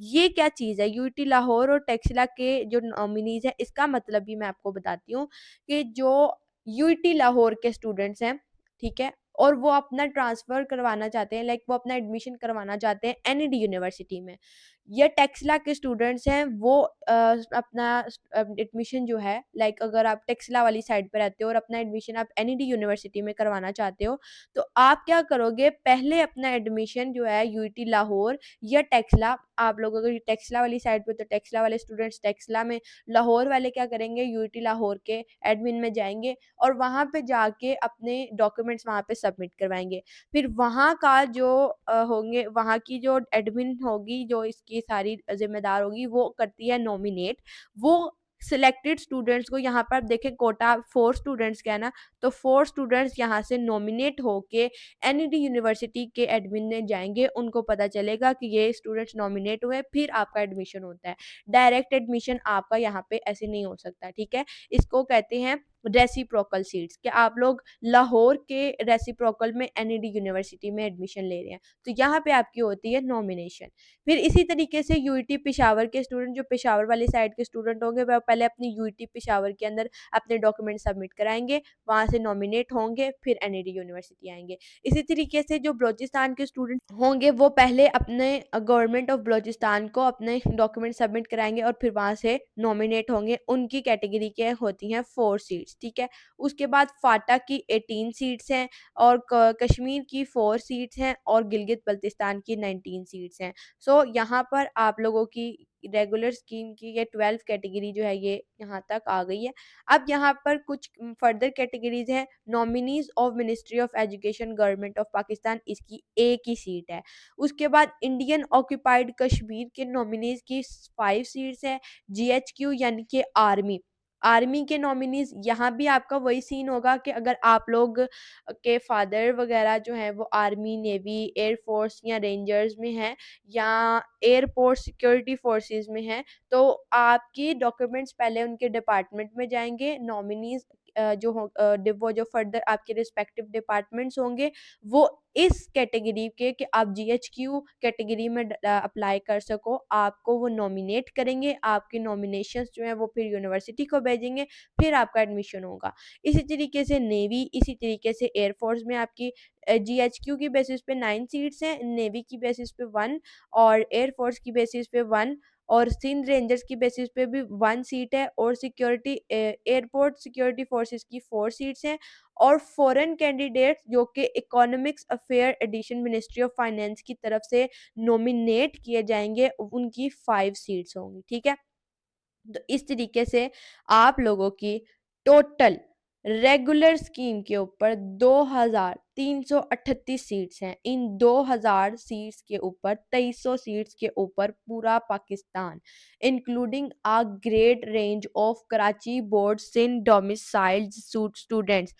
ये क्या चीज़ है यूईटी लाहौर और टेक्सला के जो नॉमिनीज है, इसका मतलब भी मैं आपको बताती हूँ कि जो यूईटी लाहौर के स्टूडेंट्स हैं, ठीक है, और वो अपना ट्रांसफ़र करवाना चाहते हैं, लाइक वो अपना एडमिशन करवाना चाहते हैं एनईडी यूनिवर्सिटी में, या टेक्सला के स्टूडेंट्स हैं वो अपना एडमिशन जो है, लाइक अगर आप टेक्सला वाली साइड पे रहते हो और अपना एडमिशन आप एनईडी यूनिवर्सिटी में करवाना चाहते हो, तो आप क्या करोगे, पहले अपना एडमिशन जो है यूईटी लाहौर या टेक्सला, आप लोग अगर टेक्सला वाली साइड पे तो टेक्सला वाले स्टूडेंट्स टेक्सला में, लाहौर वाले क्या करेंगे यूईटी लाहौर के एडमिन में जाएंगे और वहाँ पे जाके अपने डॉक्यूमेंट्स वहाँ पे सबमिट करवाएंगे। फिर वहाँ का जो होंगे, वहाँ की जो एडमिन होगी जो इसकी सारी जिम्मेदार होगी वो करती है नॉमिनेट, वो सिलेक्टेड स्टूडेंट्स को यहाँ पर आप देखें कोटा 4 स्टूडेंट्स का है ना, तो 4 स्टूडेंट्स यहाँ से नॉमिनेट होके एनईडी यूनिवर्सिटी के एडमिन में जाएंगे, उनको पता चलेगा कि ये स्टूडेंट्स नॉमिनेट हुए, फिर आपका एडमिशन होता है। डायरेक्ट एडमिशन आपका यहाँ पे ऐसे नहीं हो सकता, ठीक है। इसको कहते हैं रेसिप्रोकल सीट्स, कि आप लोग लाहौर के रेसिप्रोकल में एनईडी यूनिवर्सिटी में एडमिशन ले रहे हैं, तो यहाँ पे आपकी होती है नॉमिनेशन। फिर इसी तरीके से यूईटी पेशावर के स्टूडेंट, जो पेशावर वाली साइड के स्टूडेंट होंगे, वह पहले अपनी यूईटी पेशावर के अंदर अपने डॉक्यूमेंट सबमिट कराएंगे, वहाँ से नॉमिनेट होंगे, फिर एनईडी यूनिवर्सिटी आएंगे। इसी तरीके से जो बलोचिस्तान के स्टूडेंट होंगे वो पहले अपने गवर्नमेंट ऑफ बलोचिस्तान को अपने डॉक्यूमेंट सबमिट कराएंगे और फिर वहाँ से नॉमिनेट होंगे। उनकी कैटेगरी के होती हैं 4 सीट्स, ठीक है। उसके बाद फाटा की 18 सीट्स हैं और कश्मीर की 4 सीट्स हैं और गिलगित बल्तिस्तान की 19 सीट्स हैं। सो यहाँ पर आप लोगों की रेगुलर स्कीम की ये 12 कैटेगरी जो है ये यहाँ तक आ गई है। अब यहाँ पर कुछ फर्दर कैटेगरीज हैं। Nominees of ministry of education government of Pakistan, इसकी एक ही सीट है। उसके बाद इंडियन ऑक्यूपाइड कश्मीर के नॉमिनीज की 5 सीट्स हैं। जीएचक्यू यानी कि आर्मी, आर्मी के नॉमिनीज, यहाँ भी आपका वही सीन होगा कि अगर आप लोग के फादर वगैरह जो हैं वो आर्मी, नेवी, एयरफोर्स या रेंजर्स में हैं या एयरपोर्ट सिक्योरिटी फोर्सेस में हैं, तो आपकी डॉक्यूमेंट्स पहले उनके डिपार्टमेंट में जाएंगे। नॉमिनीज वो जो फर्दर आपके रिस्पेक्टिव डिपार्टमेंट्स होंगे वो इस कैटेगरी के कि आप जीएचक्यू कैटेगरी में अप्लाई कर सको, आपको वो नॉमिनेट करेंगे। आपके नॉमिनेशंस जो हैं वो फिर यूनिवर्सिटी को भेजेंगे, फिर आपका एडमिशन होगा। इसी तरीके से नेवी, इसी तरीके से एयरफोर्स में आपकी जीएचक्यू की बेसिस पे 9 सीट्स हैं, नेवी की बेसिस पे 1 और एयरफोर्स की बेसिस पे 1 और सिंध रेंजर्स की बेसिस पे भी 1 सीट है और सिक्योरिटी एयरपोर्ट सिक्योरिटी फोर्सेस की 4 सीट्स हैं और फॉरेन कैंडिडेट्स जो कि economics affair edition ministry of finance की तरफ से नॉमिनेट किए जाएंगे, उनकी 5 सीट्स होंगी, ठीक है। तो इस तरीके से आप लोगों की टोटल रेगुलर स्कीम के ऊपर 2338 सीट्स हैं। इन 2000 सीट्स के ऊपर 2300 सीट्स के ऊपर पूरा Pakistan including a great range of Karachi board Sindh domiciled students,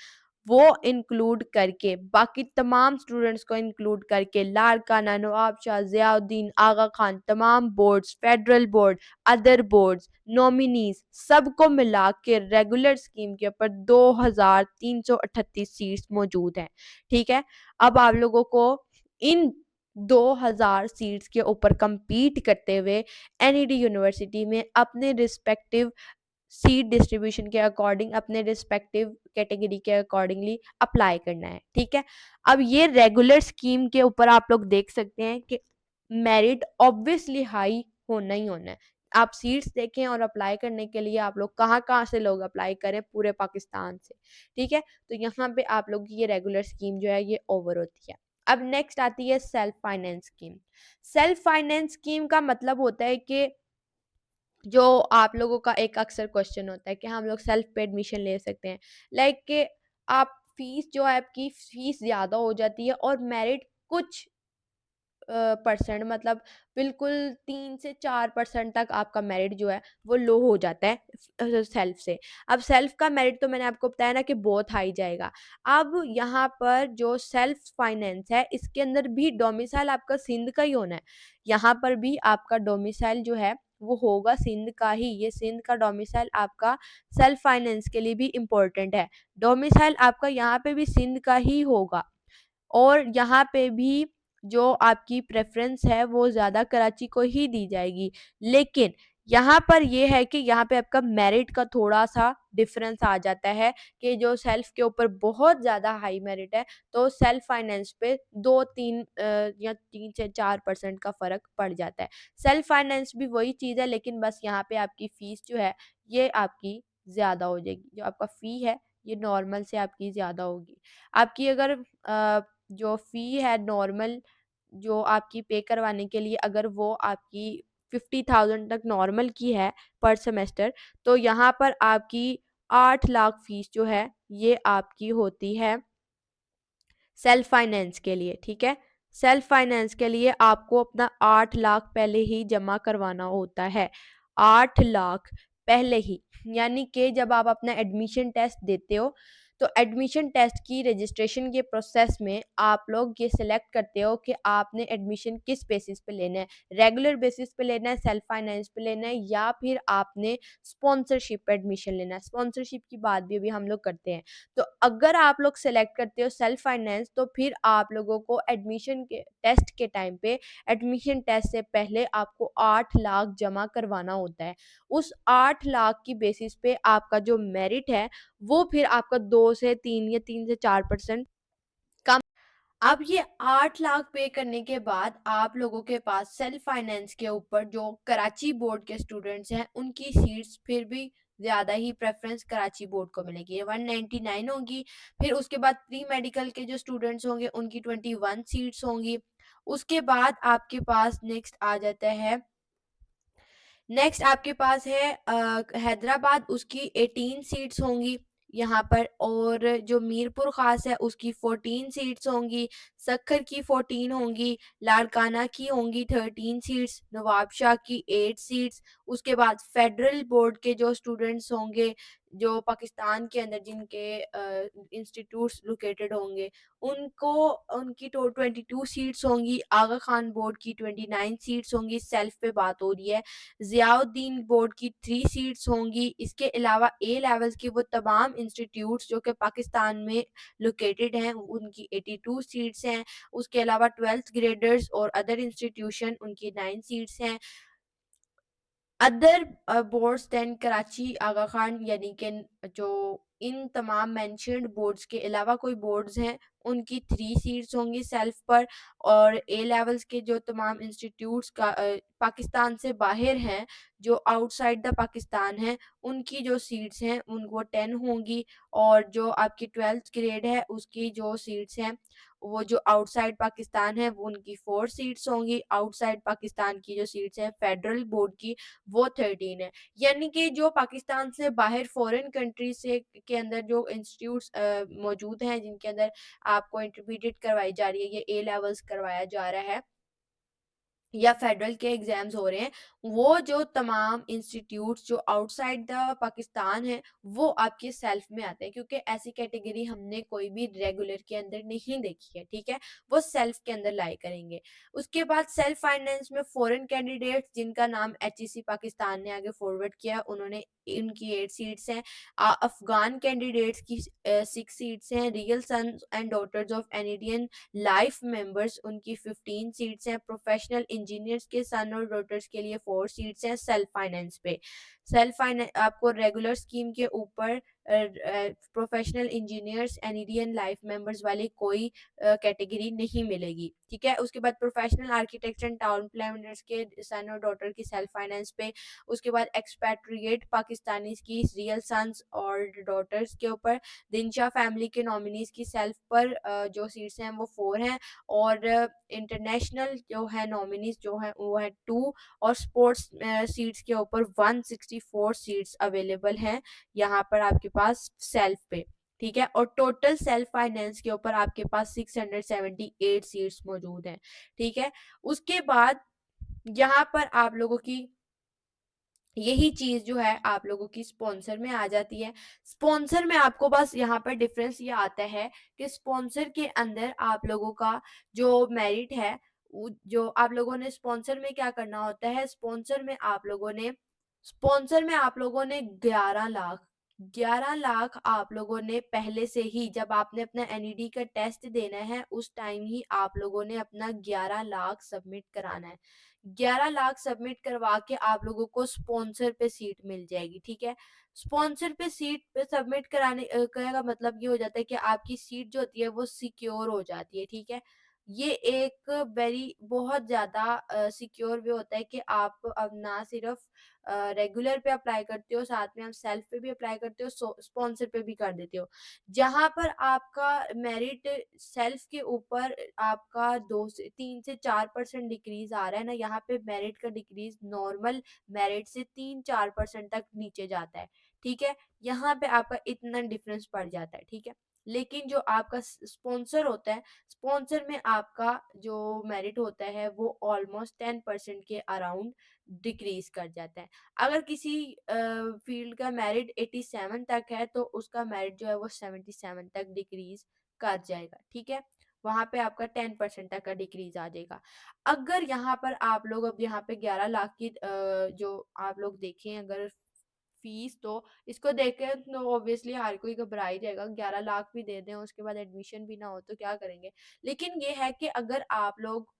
वो इंक्लूड करके बाकी तमाम स्टूडेंट्स को इंक्लूड करके लाड़काना, नवाब शाह, ज़ियाउद्दीन, आगा खान, तमाम boards, federal board, other boards, nominees सबको मिला के रेगुलर स्कीम के ऊपर 2338 सीट्स मौजूद हैं, ठीक है। अब आप लोगों को इन 2000 सीट्स के ऊपर compete करते हुए एनईडी यूनिवर्सिटी में अपने रिस्पेक्टिव सीट डिस्ट्रीब्यूशन के अकॉर्डिंग अपने रिस्पेक्टिव कैटेगरी के अकॉर्डिंगली अप्लाई करना है, ठीक है। अब ये रेगुलर स्कीम के ऊपर आप लोग देख सकते हैं कि मेरिट ऑब्वियसली हाई होना ही होना है। आप सीट्स देखें और अप्लाई करने के लिए आप लोग कहाँ कहाँ से लोग अप्लाई करें, पूरे पाकिस्तान से, ठीक है। तो यहाँ पे आप लोग की ये रेगुलर स्कीम जो है ये ओवर होती है। अब नेक्स्ट आती है self finance scheme. Self finance scheme का मतलब होता है कि जो आप लोगों का एक अक्सर क्वेश्चन होता है कि हम लोग सेल्फ पे एडमिशन ले सकते हैं, लाइक कि आप फीस जो है आपकी फीस ज़्यादा हो जाती है और मेरिट कुछ परसेंट मतलब बिल्कुल 3 से 4% तक आपका मेरिट जो है वो लो हो जाता है सेल्फ से। अब सेल्फ का मेरिट तो मैंने आपको बताया ना कि बहुत हाई जाएगा। अब यहाँ पर जो सेल्फ फाइनेंस है इसके अंदर भी डोमिसाइल आपका सिंध का ही होना है। यहाँ पर भी आपका डोमिसाइल जो है वो होगा सिंध का ही। ये सिंध का डोमिसाइल आपका सेल्फ फाइनेंस के लिए भी इम्पोर्टेंट है। डोमिसाइल आपका यहाँ पे भी सिंध का ही होगा और यहाँ पे भी जो आपकी प्रेफरेंस है वो ज़्यादा कराची को ही दी जाएगी। लेकिन यहाँ पर ये है कि यहाँ पे आपका मेरिट का थोड़ा सा डिफरेंस आ जाता है कि जो सेल्फ के ऊपर बहुत ज़्यादा हाई मेरिट है तो सेल्फ फाइनेंस पे 2-3 या 3 से 4% का फ़र्क पड़ जाता है। सेल्फ फाइनेंस भी वही चीज़ है लेकिन बस यहाँ पे आपकी फ़ीस जो है ये आपकी ज़्यादा हो जाएगी। जो आपका फ़ी है ये नॉर्मल से आपकी ज़्यादा होगी। आपकी अगर जो फ़ी है नॉर्मल जो आपकी पे करवाने के लिए अगर वो आपकी 50,000 तक नॉर्मल की है पर सेमेस्टर, तो यहाँ पर आपकी 8 लाख फीस जो है ये आपकी होती है सेल्फ फाइनेंस के लिए, ठीक है। सेल्फ फाइनेंस के लिए आपको अपना 8 लाख पहले ही जमा करवाना होता है। 8 लाख पहले ही, यानी कि जब आप अपना एडमिशन टेस्ट देते हो तो एडमिशन टेस्ट की रजिस्ट्रेशन के प्रोसेस में आप लोग ये सिलेक्ट करते हो कि आपने एडमिशन किस बेसिस पे लेना है, रेगुलर बेसिस पे लेना है, सेल्फ फाइनेंस पे लेना है, या फिर आपने स्पॉन्सरशिप पे एडमिशन लेना है। स्पॉन्सरशिप की बात भी अभी हम लोग करते हैं। तो अगर आप लोग सेलेक्ट करते हो सेल्फ फाइनेंस, तो फिर आप लोगों को एडमिशन के टेस्ट के टाइम पे, एडमिशन टेस्ट से पहले आपको 8 लाख जमा करवाना होता है। उस 8 लाख की बेसिस पे आपका जो मेरिट है वो फिर आपका 2 से 3 या 3 से 4% कम। अब ये 8 लाख पे करने के बाद आप लोगों के पास सेल्फ फाइनेंस के ऊपर जो कराची बोर्ड के स्टूडेंट्स हैं उनकी सीट्स फिर भी ज़्यादा ही प्रेफरेंस कराची बोर्ड को मिलेगी, ये 199 होगी। फिर उसके बाद प्री मेडिकल के जो स्टूडेंट्स होंगे उनकी 21 सीट्स होंगी। उसके बाद आपके पास नेक्स्ट आपके पास है हैदराबाद, उसकी 18 सीट्स होंगी यहाँ पर। और जो मीरपुर खास है उसकी 14 सीट्स होंगी, सक्खर की 14 होंगी, लाड़काना की होंगी 13 सीट्स, नवाबशाह की 8 सीट्स। उसके बाद फेडरल बोर्ड के जो स्टूडेंट्स होंगे जो पाकिस्तान के अंदर जिनके इंस्टीट्यूट्स लोकेटेड होंगे उनको उनकी 22 सीट्स होंगी। आगा खान बोर्ड की 29 सीट्स होंगी, सेल्फ पे बात हो रही है। ज़ियाउद्दीन बोर्ड की 3 सीट्स होंगी। इसके अलावा ए लेवल्स के वो तमाम इंस्टीट्यूट्स जो कि पाकिस्तान में लोकेटेड हैं उनकी 82 सीट्स हैं। उसके अलावा 12th ग्रेडर्स और अदर इंस्टीट्यूशन उनकी 9 सीट्स हैं। अदर बोर्ड्स दैन कराची, आगा खान, यानी कि जो इन तमाम मेंशन्ड बोर्ड्स के अलावा कोई बोर्ड्स हैं उनकी 3 सीट्स होंगी सेल्फ पर। और ए लेवल्स के जो तमाम इंस्टीट्यूट्स का पाकिस्तान से बाहर हैं, जो आउटसाइड द पाकिस्तान हैं, उनकी जो सीट्स हैं उनको 10 होंगी। और जो आपकी 12th ग्रेड है उसकी जो सीट्स हैं वो जो आउटसाइड पाकिस्तान है वो उनकी 4 सीट्स होंगी। आउटसाइड पाकिस्तान की जो सीट्स हैं फेडरल बोर्ड की वो 13 है। यानी कि जो पाकिस्तान से बाहर फॉरेन कंट्री से के अंदर जो इंस्टीट्यूट्स मौजूद हैं जिनके अंदर आपको इंटरमीडिएट करवाई जा रही है, ये ए लेवल्स करवाया जा रहा है या फेडरल के एग्जाम्स हो रहे हैं, वो जो तमाम इंस्टीट्यूट्स जो आउटसाइड द पाकिस्तान है वो आपके सेल्फ में आते हैं, क्योंकि ऐसी कैटेगरी हमने कोई भी रेगुलर के अंदर नहीं देखी है। ठीक है, वो सेल्फ के अंदर लाई करेंगे। उसके बाद सेल्फ फाइनेंस में फॉरेन कैंडिडेट्स जिनका नाम एचईसी पाकिस्तान ने आगे फॉरवर्ड किया, उन्होंने इनकी 8 सीट्स हैं। अफगान कैंडिडेट्स की 6 सीट्स हैं। Real sons and daughters of Indian life members उनकी 15 सीट्स हैं। प्रोफेशनल इंजीनियर्स के सन और डॉटर्स के लिए 4 सीट्स हैं सेल्फ फाइनेंस पे। सेल्फ फाइनेंस आपको रेगुलर स्कीम के ऊपर प्रोफेशनल इंजीनियर्स एनिडियन लाइफ मेंबर्स वाली कोई कैटेगरी नहीं मिलेगी। ठीक है, उसके बाद professional architect and town planners के सन और डॉटर की सेल्फ फाइनेंस पे। उसके बाद एक्सपैट्रिएट पाकिस्तानी की रियल सन्स और डॉटर्स के ऊपर। दिनशा फैमिली के नॉमिनीज की सेल्फ पर जो सीट्स हैं वो 4 हैं। और इंटरनेशनल जो है नॉमिनीज जो है वो है 2। और स्पोर्ट्स सीट्स के ऊपर 164 सीट्स अवेलेबल हैं यहाँ पर आपके पास सेल्फ पे। ठीक है, और टोटल सेल्फ फाइनेंस के ऊपर आपके पास 678 सीट्स मौजूद हैं। ठीक है, उसके बाद यहाँ पर आप लोगों की यही चीज जो है आप लोगों की स्पॉन्सर में आ जाती है। स्पॉन्सर में आपको बस यहाँ पर डिफरेंस ये आता है कि स्पॉन्सर के अंदर आप लोगों का जो मेरिट है जो आप लोगों ने स्पॉन्सर में क्या करना होता है, स्पॉन्सर में आप लोगों ने 11 लाख आप लोगों ने पहले से ही, जब आपने अपना एनईडी का टेस्ट देना है उस टाइम ही आप लोगों ने अपना 11 लाख सबमिट कराना है। 11 लाख सबमिट करवा के आप लोगों को स्पॉन्सर पे सीट मिल जाएगी। ठीक है, स्पॉन्सर पे सीट पे सबमिट कराने का मतलब ये हो जाता है कि आपकी सीट जो होती है वो सिक्योर हो जाती है। ठीक है, ये एक बहुत ज़्यादा सिक्योर वे होता है कि आप अब ना सिर्फ रेगुलर पे अप्लाई करते हो, साथ में आप सेल्फ पे भी अप्लाई करते हो, स्पॉन्सर पे भी कर देते हो। जहाँ पर आपका मेरिट सेल्फ के ऊपर आपका 2 से 3 से 4% डिक्रीज आ रहा है ना, यहाँ पे मेरिट का डिक्रीज नॉर्मल मेरिट से 3-4% तक नीचे जाता है। ठीक है, यहाँ पे आपका इतना डिफरेंस पड़ जाता है। ठीक है, लेकिन जो आपका स्पॉन्सर होता है, स्पॉन्सर में आपका जो मेरिट होता है वो ऑलमोस्ट 10% के अराउंड डिक्रीज कर जाता है। अगर किसी फील्ड का मेरिट 87 तक है तो उसका मेरिट जो है वो 77 तक डिक्रीज कर जाएगा, ठीक है। वहां पे आपका 10% तक का डिक्रीज आ जाएगा। अगर यहाँ पर आप लोग अब यहाँ पे 11 लाख की जो आप लोग देखें अगर फीस, तो इसको देख के तो ऑब्वियसली हर कोई घबरा ही जाएगा। 11 लाख भी दे दें उसके बाद एडमिशन भी ना हो तो क्या करेंगे। लेकिन ये है कि अगर आप लोग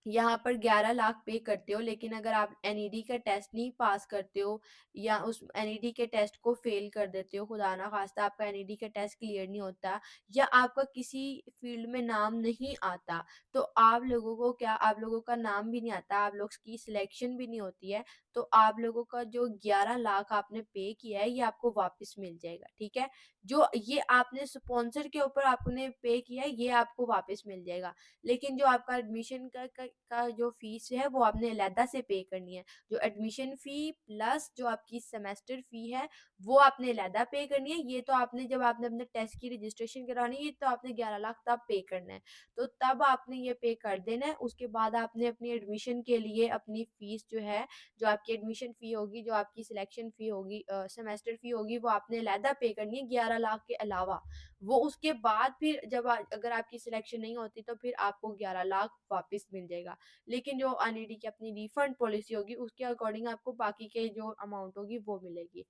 यहाँ पर 11 लाख पे करते हो, लेकिन अगर आप एनईडी का टेस्ट नहीं पास करते हो या उस एनईडी के टेस्ट को फेल कर देते हो, खुदा ना खास्ता आपका एनईडी का टेस्ट क्लियर नहीं होता या आपका किसी फील्ड में नाम नहीं आता, तो आप लोगों को क्या, आप लोगों का नाम भी नहीं आता, आप लोग की सिलेक्शन भी नहीं होती है, तो आप लोगों का जो 11 लाख आपने पे किया है ये आपको वापस मिल जाएगा, ठीक है। जो ये आपने स्पॉन्सर के ऊपर आपने पे किया है ये आपको वापस मिल जाएगा। लेकिन जो आपका एडमिशन का जो फीस है वो आपने अलहदा से पे करनी है। जो एडमिशन फी प्लस जो आपकी सेमेस्टर फी है वो आपने अलहदा पे करनी है। ये तो आपने जब आपने अपने टेस्ट की रजिस्ट्रेशन करानी है तो आपने 11 लाख तब पे करना है, तो तब आपने ये पे कर देना है। उसके बाद आपने अपनी एडमिशन के लिए अपनी फीस जो है, जो आपकी एडमिशन फी होगी, जो आपकी सिलेक्शन फी होगी, सेमेस्टर फी होगी, वो आपने अलहदा पे करनी है 11 लाख के अलावा। वो उसके बाद फिर जब अगर आपकी सिलेक्शन नहीं होती तो फिर आपको 11 लाख वापस मिल जाएगा। लेकिन जो एनईडी की अपनी रिफंड पॉलिसी होगी उसके अकॉर्डिंग आपको बाकी के जो अमाउंट होगी वो मिलेगी।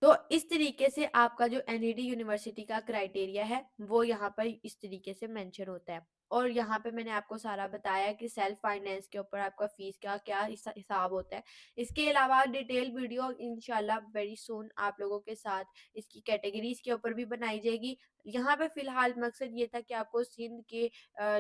तो इस तरीके से आपका जो एनईडी यूनिवर्सिटी का क्राइटेरिया है वो यहाँ पर इस तरीके से मेंशन होता है। और यहाँ पे मैंने आपको सारा बताया कि सेल्फ फाइनेंस के ऊपर आपका फीस का क्या हिसाब होता है। इसके अलावा डिटेल वीडियो इंशाल्लाह वेरी सून आप लोगों के साथ इसकी कैटेगरीज के ऊपर भी बनाई जाएगी। यहाँ पे फिलहाल मकसद ये था कि आपको सिंध के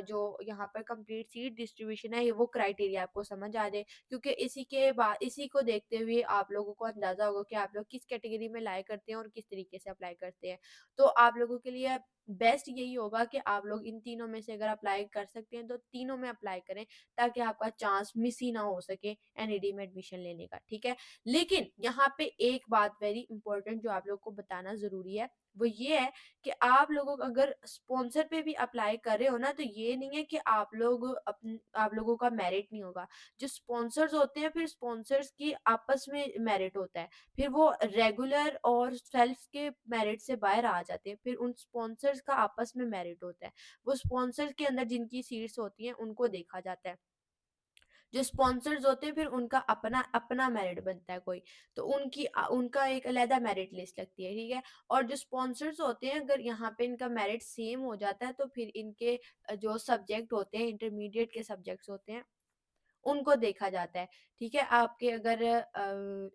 जो यहाँ पर कंप्लीट सीट डिस्ट्रीब्यूशन है वो क्राइटेरिया आपको समझ आ जाए, क्योंकि इसी के बाद इसी को देखते हुए आप लोगों को अंदाजा होगा कि आप लोग किस कैटेगरी में अप्लाई करते हैं और किस तरीके से अप्लाई करते हैं। तो आप लोगों के लिए बेस्ट यही होगा कि आप लोग इन तीनों में से अगर अप्लाई कर सकते हैं तो तीनों में अप्लाई करें, ताकि आपका चांस मिस ही ना हो सके एनईडी में एडमिशन लेने का, ठीक है। लेकिन यहाँ पे एक बात वेरी इंपॉर्टेंट जो आप लोग को बताना जरूरी है वो ये है कि आप लोगों को अगर स्पॉन्सर पे भी अप्लाई कर रहे हो ना, तो ये नहीं है कि आप लोगों का मेरिट नहीं होगा। जो स्पॉन्सर्स होते हैं फिर स्पॉन्सर्स की आपस में मेरिट होता है, फिर वो रेगुलर और सेल्फ के मेरिट से बाहर आ जाते हैं, फिर उन स्पॉन्सर्स का आपस में मेरिट होता है। वो स्पॉन्सर्स के अंदर जिनकी सीट्स होती हैं उनको देखा जाता है। जो स्पॉन्सर्स होते हैं फिर उनका अपना अपना मेरिट बनता है कोई, तो उनका एक अलहदा मेरिट लिस्ट लगती है, ठीक है। और जो स्पॉन्सर्स होते हैं अगर यहाँ पे इनका मेरिट सेम हो जाता है तो फिर इनके जो सब्जेक्ट होते हैं, इंटरमीडिएट के सब्जेक्ट्स होते हैं, उनको देखा जाता है, ठीक है। आपके अगर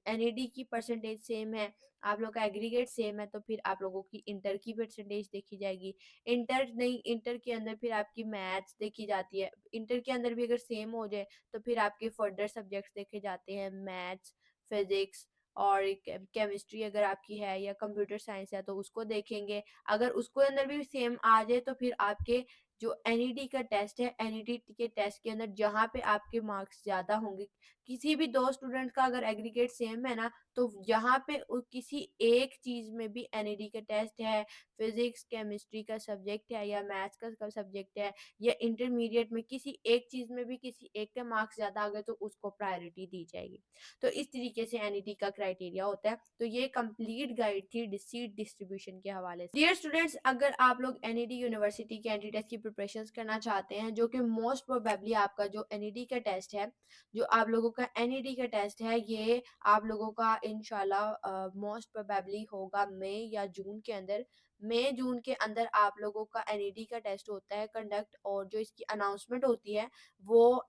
एनईडी की परसेंटेज सेम है, आप लोग का एग्रीगेट सेम है, तो फिर आप लोगों की इंटर की परसेंटेज देखी जाएगी। इंटर नहीं, इंटर के अंदर फिर आपकी मैथ्स देखी जाती है। इंटर के अंदर भी अगर सेम हो जाए तो फिर आपके फर्दर सब्जेक्ट्स देखे जाते हैं, मैथ्स, फिजिक्स और केमिस्ट्री अगर आपकी है, या कंप्यूटर साइंस है तो उसको देखेंगे। अगर उसको अंदर भी सेम आ जाए तो फिर आपके जो एनईडी का टेस्ट है, एनईडी के टेस्ट के अंदर जहाँ पे आपके मार्क्स ज्यादा होंगे, किसी भी दो स्टूडेंट का अगर एग्रीगेट सेम है ना, तो जहाँ पे किसी एक चीज में भी एनईडी का टेस्ट है, फिजिक्स केमिस्ट्री का सब्जेक्ट है या मैथ्स का सब्जेक्ट है, या इंटरमीडिएट में किसी एक चीज में भी किसी एक के मार्क्स ज्यादा आ गए तो उसको प्रायोरिटी दी जाएगी। तो इस तरीके से एनईडी का क्राइटेरिया होता है। तो ये कंप्लीट गाइड थी सीट डिस्ट्रीब्यूशन के हवाले से। डियर स्टूडेंट्स, अगर आप लोग एनईडी यूनिवर्सिटी के एंट्री टेस्ट की प्रिपरेशन करना चाहते हैं, जो कि मोस्ट प्रोबेबली आपका जो एनईडी का टेस्ट है, जो आप लोगों का एनईडी का टेस्ट है, ये आप लोगों का इंशाल्लाह मोस्ट प्रोबेबली होगा मई या जून के अंदर। मई जून के अंदर आप लोगों का एनईडी का टेस्ट होता है कंडक्ट, और जो इसकी अनाउंसमेंट होती है वो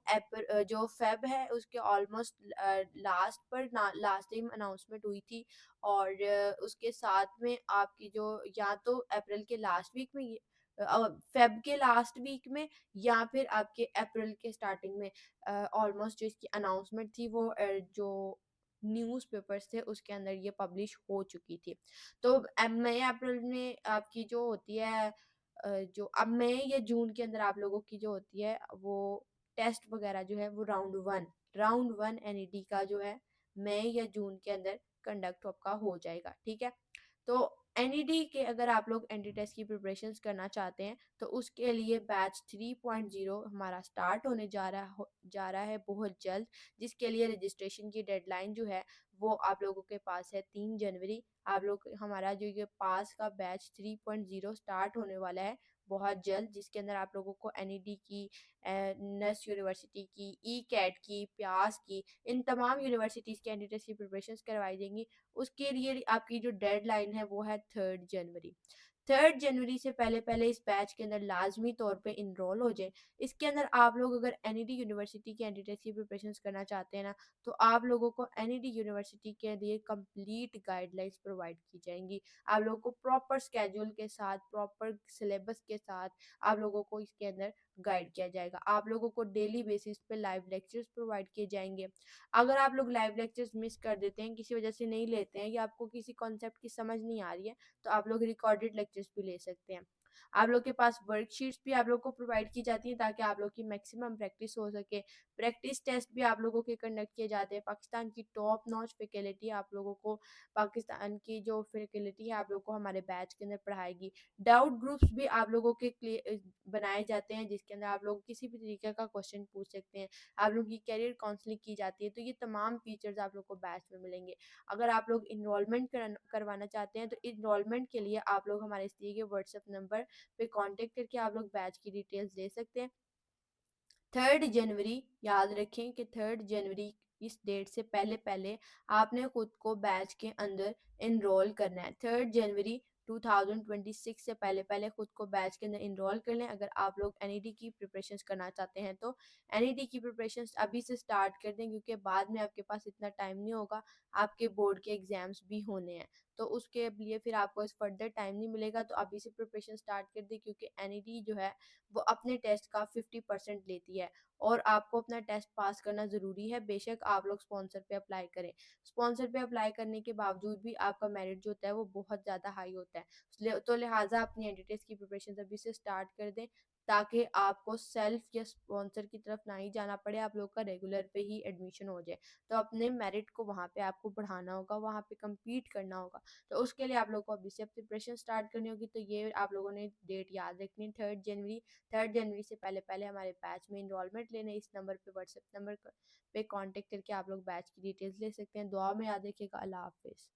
जो फेब है उसके ऑलमोस्ट लास्ट टाइम अनाउंसमेंट हुई थी। और उसके साथ में आपकी जो या तो अप्रैल के लास्ट वीक में, फेब के लास्ट वीक में, या फिर आपके अप्रैल के स्टार्टिंग में ऑलमोस्ट जो इसकी अनाउंसमेंट थी वो जो न्यूज़ पेपर्स थे उसके अंदर ये पब्लिश हो चुकी थी। तो मई अप्रैल में आपकी जो होती है जो अब मई या जून के अंदर आप लोगों की जो होती है वो टेस्ट वगैरह जो है वो राउंड वन एनईडी का जो है मई या जून के अंदर कंडक्ट आपका हो जाएगा, ठीक है। तो एनईडी के अगर आप लोग एंटी टेस्ट की प्रिपरेशंस करना चाहते हैं तो उसके लिए बैच 3.0 हमारा स्टार्ट होने जा रहा है बहुत जल्द, जिसके लिए रजिस्ट्रेशन की डेडलाइन जो है वो आप लोगों के पास है 3 जनवरी। आप लोग हमारा जो ये पास का बैच 3.0 स्टार्ट होने वाला है बहुत जल्द, जिसके अंदर आप लोगों को एनईडी की, नस यूनिवर्सिटी की, ई कैट की, प्यास की, इन तमाम यूनिवर्सिटीज़ के एंटी टेस्ट की प्रिपरेशंस करवाई जाएंगी। उसके लिए आपकी जो डेडलाइन है वो है 3 जनवरी। 3 जनवरी से पहले पहले इस बैच के अंदर लाजमी तौर पे इनरोल हो जाए। इसके अंदर आप लोग अगर एनईडी यूनिवर्सिटी के एंटी टेस्ट की प्रिपरेशंस करना चाहते हैं ना, तो आप लोगों को एनईडी यूनिवर्सिटी के लिए कंप्लीट गाइडलाइंस प्रोवाइड की जाएंगी। आप लोगों को प्रॉपर स्केड्यूल के साथ, प्रॉपर सिलेबस के साथ आप लोगों को इसके अंदर गाइड किया जाएगा। आप लोगों को डेली बेसिस पे लाइव लेक्चर्स प्रोवाइड किए जाएंगे। अगर आप लोग लाइव लेक्चर्स मिस कर देते हैं, किसी वजह से नहीं लेते हैं या आपको किसी कॉन्सेप्ट की समझ नहीं आ रही है, तो आप लोग रिकॉर्डेड लेक्चर्स भी ले सकते हैं। आप लोग के पास वर्कशीट्स भी आप लोग को प्रोवाइड की जाती है ताकि आप लोग की मैक्सिमम प्रैक्टिस हो सके। प्रैक्टिस टेस्ट भी आप लोगों के कंडक्ट किए जाते हैं। पाकिस्तान की टॉप नॉच फैकल्टी आप लोगों को, पाकिस्तान की जो फैकल्टी है आप लोग को हमारे बैच के अंदर पढ़ाएगी। डाउट ग्रुप्स भी आप लोगों के बनाए जाते हैं, जिसके अंदर आप लोग किसी भी तरीके का क्वेश्चन पूछ सकते हैं। आप लोग की करियर काउंसलिंग की जाती है। तो ये तमाम फीचर्स आप लोग को बैच में मिलेंगे। अगर आप लोग इनरोलमेंट करवाना चाहते हैं तो इनरोलमेंट के लिए आप लोग हमारे इस दिए गए व्हाट्सएप नंबर पे कांटेक्ट करके आप लोग बैच की डिटेल्स ले सकते हैं। 3 जनवरी, याद रखें कि 3 जनवरी इस डेट से पहले पहले आपने खुद को बैच के अंदर इनरोल करना है। 3 जनवरी 2026 से पहले पहले खुद को बैच के अंदर इनरोल कर लें अगर आप लोग एनईडी की प्रिपरेशंस करना चाहते हैं। तो एनईडी की प्रिपरेशंस अभी से स्टार्ट कर दें, क्योंकि बाद में आपके पास इतना टाइम नहीं होगा, आपके बोर्ड के एग्जाम्स भी होने हैं। तो उसके लिए फिर आपको इस फर्दर टाइम नहीं मिलेगा, तो अभी से प्रिपरेशन स्टार्ट कर दें, क्योंकि एनईडी जो है वो अपने टेस्ट का 50% लेती है और आपको अपना टेस्ट पास करना ज़रूरी है। बेशक आप लोग स्पॉन्सर पे अप्लाई करें, स्पॉन्सर पे अप्लाई करने के बावजूद भी आपका मेरिट जो होता है वो बहुत ज़्यादा हाई होता है। तो लिहाजा अपनी एंट्री की प्रिपरेशन अभी से स्टार्ट कर दें, ताकि आपको सेल्फ या स्पॉन्सर की तरफ ना ही जाना पड़े, आप लोग का रेगुलर पे ही एडमिशन हो जाए। तो अपने मेरिट को वहाँ पे आपको बढ़ाना होगा, वहाँ पे कम्पीट करना होगा। तो उसके लिए आप लोग को अभी से प्रिपरेशन स्टार्ट करनी होगी। तो ये आप लोगों ने डेट याद रखनी है, 3 जनवरी। 3 जनवरी से पहले पहले हमारे बैच में इनरोलमेंट लेने इस नंबर पे, व्हाट्सएप नंबर पे कांटेक्ट करके आप लोग बैच की डिटेल्स ले सकते हैं। दुआ में याद रखिएगा। अल्लाह हाफिज़।